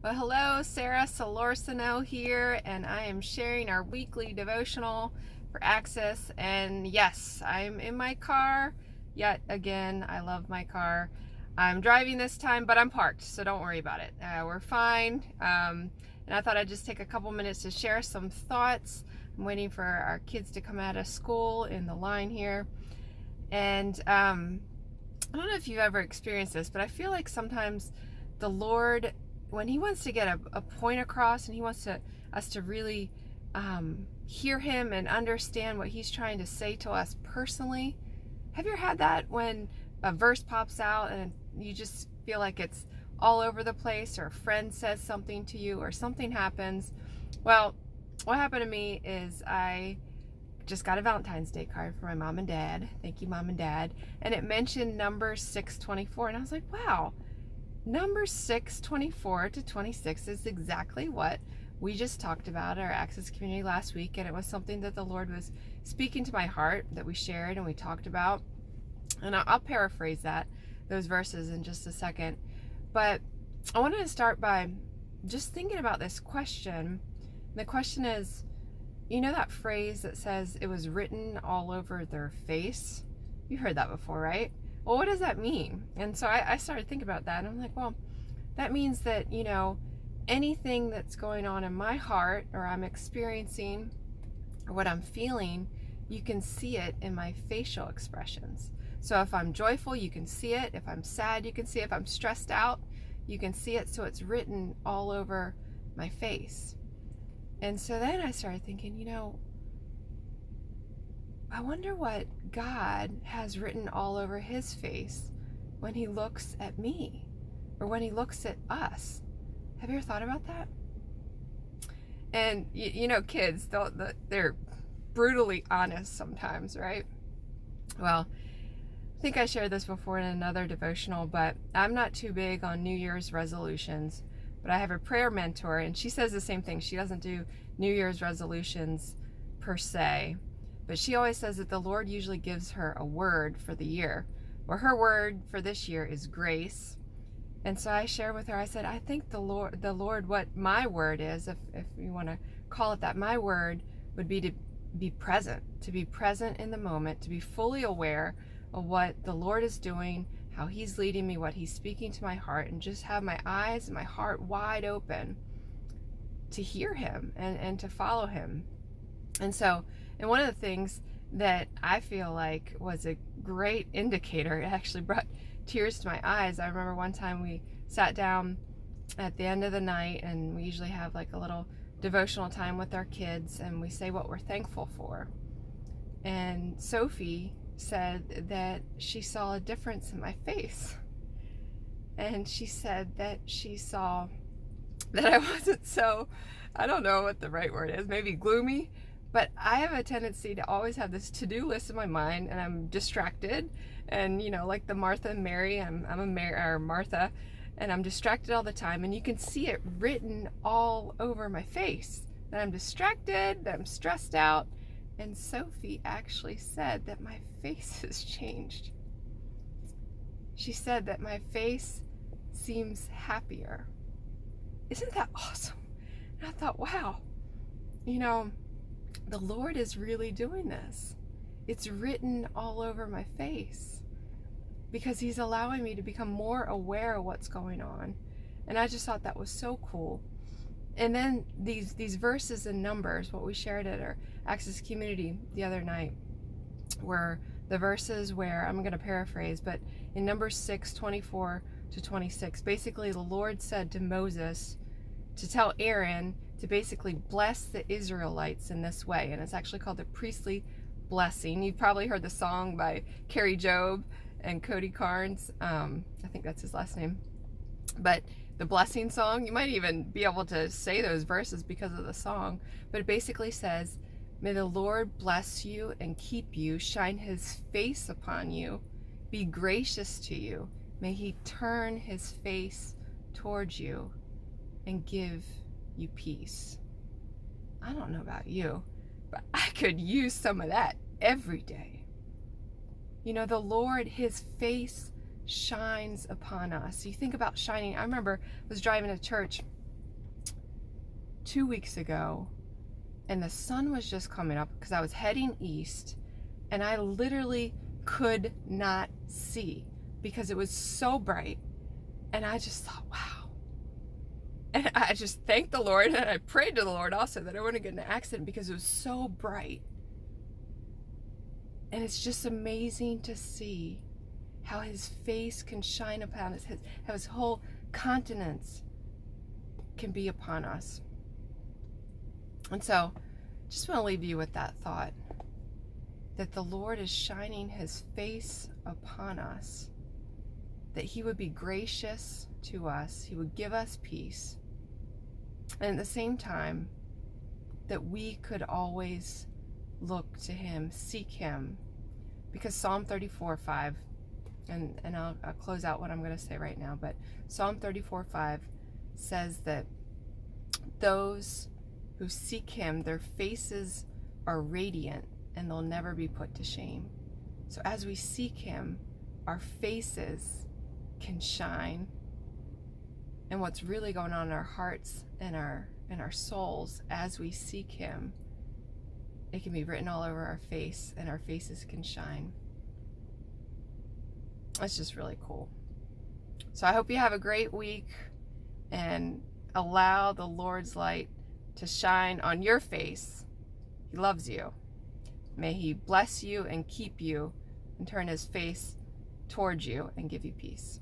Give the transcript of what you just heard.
Well, hello, Sarah Solorsino here, and I am sharing our weekly devotional for Access. And yes, I'm in my car yet again. I love my car. I'm driving this time, but I'm parked, so don't worry about it. We're fine. And I thought I'd just take a couple minutes to share some thoughts. I'm waiting for our kids to come out of school in the line here. And I don't know if you've ever experienced this, but I feel like sometimes the Lord, when He wants to get a point across and He wants us to really hear Him and understand what He's trying to say to us personally. Have you ever had that when a verse pops out and you just feel like it's all over the place, or a friend says something to you, or something happens? Well, what happened to me is I just got a Valentine's Day card for my mom and dad. Thank you, Mom and Dad. And it mentioned Numbers 6:24. And I was like, wow, Numbers 6:24 to 26 is exactly what we just talked about at our Access community last week. And it was something that the Lord was speaking to my heart that we shared and we talked about. And I'll paraphrase those verses in just a second. But I wanted to start by just thinking about this question. The question is, you know that phrase that says it was written all over their face? You've heard that before, right? Well, what does that mean? And so I started thinking about that, and I'm like, well, that means that, anything that's going on in my heart, or I'm experiencing, or what I'm feeling, you can see it in my facial expressions. So if I'm joyful, you can see it. If I'm sad, you can see it. If I'm stressed out, you can see it. So it's written all over my face. And so then I started thinking, I wonder what God has written all over His face when He looks at me, or when He looks at us. Have you ever thought about that? And kids, they're brutally honest sometimes, right? Well, I think I shared this before in another devotional, but I'm not too big on New Year's resolutions. But I have a prayer mentor, and she says the same thing. She doesn't do New Year's resolutions per se, but she always says that the Lord usually gives her a word for the year. Well, her word for this year is grace. And so I share with her, I said, I think the Lord, what my word is, if you want to call it that, my word would be to be present in the moment, to be fully aware of what the Lord is doing, how He's leading me, what He's speaking to my heart, and just have my eyes and my heart wide open to hear Him and to follow Him. And one of the things that I feel like was a great indicator, it actually brought tears to my eyes. I remember one time we sat down at the end of the night, and we usually have like a little devotional time with our kids, and we say what we're thankful for. And Sophie said that she saw a difference in my face. And she said that she saw that I wasn't so, I don't know what the right word is, maybe gloomy, but I have a tendency to always have this to-do list in my mind, and I'm distracted. And, like the Martha and Mary, I'm a Martha, and I'm distracted all the time. And you can see it written all over my face, that I'm distracted, that I'm stressed out. And Sophie actually said that my face has changed. She said that my face seems happier. Isn't that awesome? And I thought, wow, the Lord is really doing this. It's written all over my face because He's allowing me to become more aware of what's going on. And I just thought that was so cool. And then these verses in Numbers, what we shared at our Access community the other night, were the verses where, I'm going to paraphrase, but in Numbers 6:24 to 26, basically the Lord said to Moses to tell Aaron to basically bless the Israelites in this way. And it's actually called the priestly blessing. You've probably heard the song by Carrie Job and Cody Carnes. I think that's his last name. But the blessing song, you might even be able to say those verses because of the song. But it basically says, may the Lord bless you and keep you, shine His face upon you, be gracious to you. May He turn His face towards you and give you peace. I don't know about you, but I could use some of that every day. The Lord, His face shines upon us. You think about shining. I remember I was driving to church 2 weeks ago, and the sun was just coming up because I was heading east, and I literally could not see because it was so bright. And I just thought, wow. And I just thanked the Lord, and I prayed to the Lord also that I wouldn't get in an accident because it was so bright. And it's just amazing to see how his face can shine upon us, how his whole countenance can be upon us. And so, just want to leave you with that thought, that the Lord is shining his face upon us, that he would be gracious to us, he would give us peace, and at the same time, that we could always look to him, seek him, because Psalm 34:5, and I'll close out what I'm going to say right now, but Psalm 34:5 says that those who seek him, their faces are radiant and they'll never be put to shame. So as we seek him, our faces can shine, and what's really going on in our hearts and our souls as we seek him, it can be written all over our face, and our faces can shine. It's just really cool. So I hope you have a great week, and allow the Lord's light to shine on your face. He loves you. May he bless you and keep you, and turn his face towards you and give you peace.